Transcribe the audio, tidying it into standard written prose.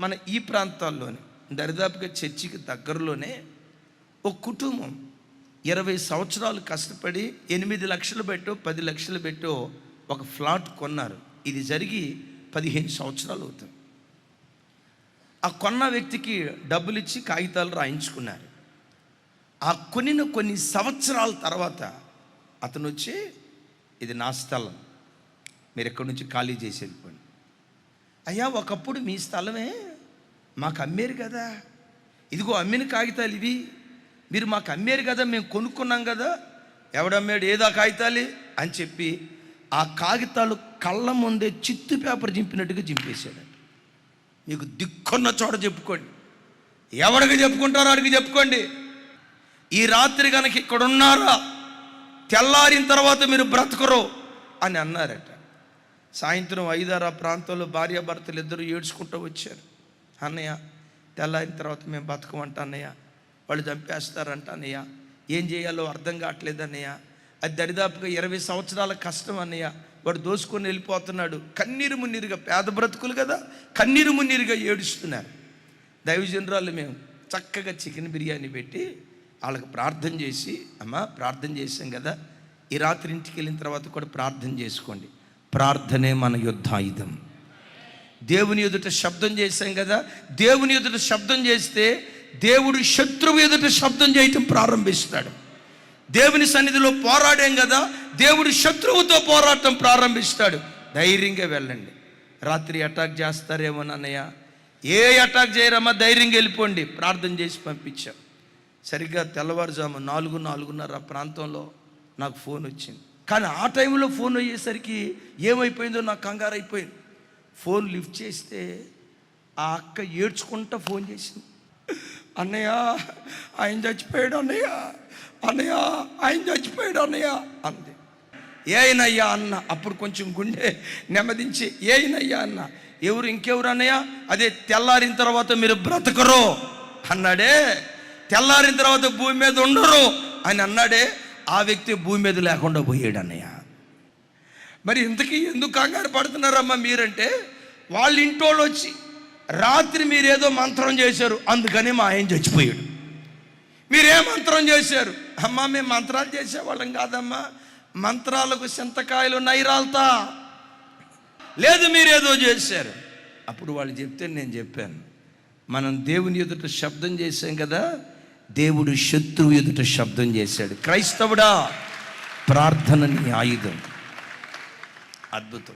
మన ఈ ప్రాంతాల్లోనే దరిదాపుగా చర్చికి దగ్గరలోనే ఒక కుటుంబం 20 సంవత్సరాలు కష్టపడి 8 లక్షలు పెట్టో 10 లక్షలు పెట్టో ఒక ఫ్లాట్ కొన్నారు. ఇది జరిగి 15 సంవత్సరాలు అవుతుంది. ఆ కొన్న వ్యక్తికి డబ్బులు ఇచ్చి కాగితాలు రాయించుకున్నారు. ఆ కొనిన కొన్ని సంవత్సరాల తర్వాత అతను వచ్చి, ఇది నా స్థలం, మీరు ఎక్కడి నుంచి ఖాళీ చేసి వెళ్ళిపోండి. అయ్యా, ఒకప్పుడు మీ స్థలమే, మాకు అమ్మేరు కదా, ఇదిగో అమ్మిన కాగితాలు ఇవి, మీరు మాకు అమ్మేరు కదా, మేము కొనుక్కున్నాం కదా, ఎవడమ్మాడు, ఏదా కాగితాలు అని చెప్పి ఆ కాగితాలు కళ్ళ ముందే చిత్తు పేపర్ చింపినట్టుగా చింపేశాడు. మీకు దిక్కున్న చోట చెప్పుకోండి, ఎవడికి చెప్పుకుంటారో అడిగి చెప్పుకోండి. ఈ రాత్రి కనుక ఇక్కడ ఉన్నారా, తెల్లారిన తర్వాత మీరు బ్రతకరు అని అన్నారట. సాయంత్రం 5-6 ప్రాంతంలో భార్యాభర్తలు ఇద్దరు ఏడ్చుకుంటూ వచ్చారు. అన్నయ్య, తెల్లారిన తర్వాత మేము బతకమంట అన్నయ్య, వాళ్ళు చంపేస్తారంట అన్నయ్య, ఏం చేయాలో అర్థం కావట్లేదు అన్నయ్య, అది దరిదాపుగా 20 సంవత్సరాల కష్టం అన్నయ్య, వాడు దోసుకొని వెళ్ళిపోతున్నాడు. కన్నీరు మున్నీరుగా, పేద బ్రతుకులు కదా, కన్నీరు మున్నీరుగా ఏడుస్తున్నారు. దైవజనరాలు మేము చక్కగా చికెన్ బిర్యానీ పెట్టి వాళ్ళకి ప్రార్థన చేసి, అమ్మ ప్రార్థన చేసాం కదా, ఈ రాత్రి ఇంటికి వెళ్ళిన తర్వాత కూడా ప్రార్థన చేసుకోండి, ప్రార్థనే మన యుద్ధాయుధం. దేవుని ఎదుట శబ్దం చేశాం కదా, దేవుని ఎదుట శబ్దం చేస్తే దేవుడు శత్రువు ఎదుట శబ్దం చేయటం ప్రారంభిస్తాడు. దేవుని సన్నిధిలో పోరాడాం కదా, దేవుడు శత్రువుతో పోరాటం ప్రారంభిస్తాడు. ధైర్యంగా వెళ్ళండి. రాత్రి అటాక్ చేస్తారేమో అన్నయ్య, ఏ అటాక్ చేయరమ్మా, ధైర్యంగా వెళ్ళిపోండి. ప్రార్థన చేసి పంపించాం. సరిగ్గా తెల్లవారుజాము 4-4:30 ప్రాంతంలో నాకు ఫోన్ వచ్చింది. కానీ ఆ టైంలో ఫోన్ అయ్యేసరికి ఏమైపోయిందో నాకు కంగారు అయిపోయింది. ఫోన్ లిఫ్ట్ చేస్తే ఆ అక్క ఏడ్చుకుంటా ఫోన్ చేసింది. అన్నయ్య, ఆయన చచ్చిపోయాడు అన్నయ్య, అన్నయ్య ఆయన చచ్చిపోయాడు అన్నయ్య అంది. ఏనయ్యా అన్న. అప్పుడు కొంచెం గుండె నెమ్మదించి ఏనయ్యా అన్న. ఎవరు, ఇంకెవరు అన్నయ్య, అదే తెల్లారిన తర్వాత మీరు బ్రతకరు అన్నాడే, తెల్లారిన తర్వాత భూమి మీద ఉండరు అని అన్నాడే, ఆ వ్యక్తి భూమి మీద లేకుండా పోయాడు అన్నయ్య. మరి ఇంతకీ ఎందుకు కంగారు పడుతున్నారమ్మా మీరంటే, వాళ్ళ ఇంటోళ్ళు వచ్చి రాత్రి మీరేదో మంత్రం చేశారు అందుకని మా ఆయన చచ్చిపోయాడు. మీరే మంత్రం చేశారు? అమ్మా మేము మంత్రాలు చేసేవాళ్ళం కాదమ్మా, మంత్రాలకు చింతకాయలు నైరాల్తా లేదు, మీరేదో చేశారు. అప్పుడు వాళ్ళు చెప్తే నేను చెప్పాను, మనం దేవుని ఎదుట శబ్దం చేశాం కదా, దేవుడు శత్రువు ఎదుట శబ్దం చేశాడు. క్రైస్తవుడా, ప్రార్థన నీ ఆయుధం. అద్భుతం.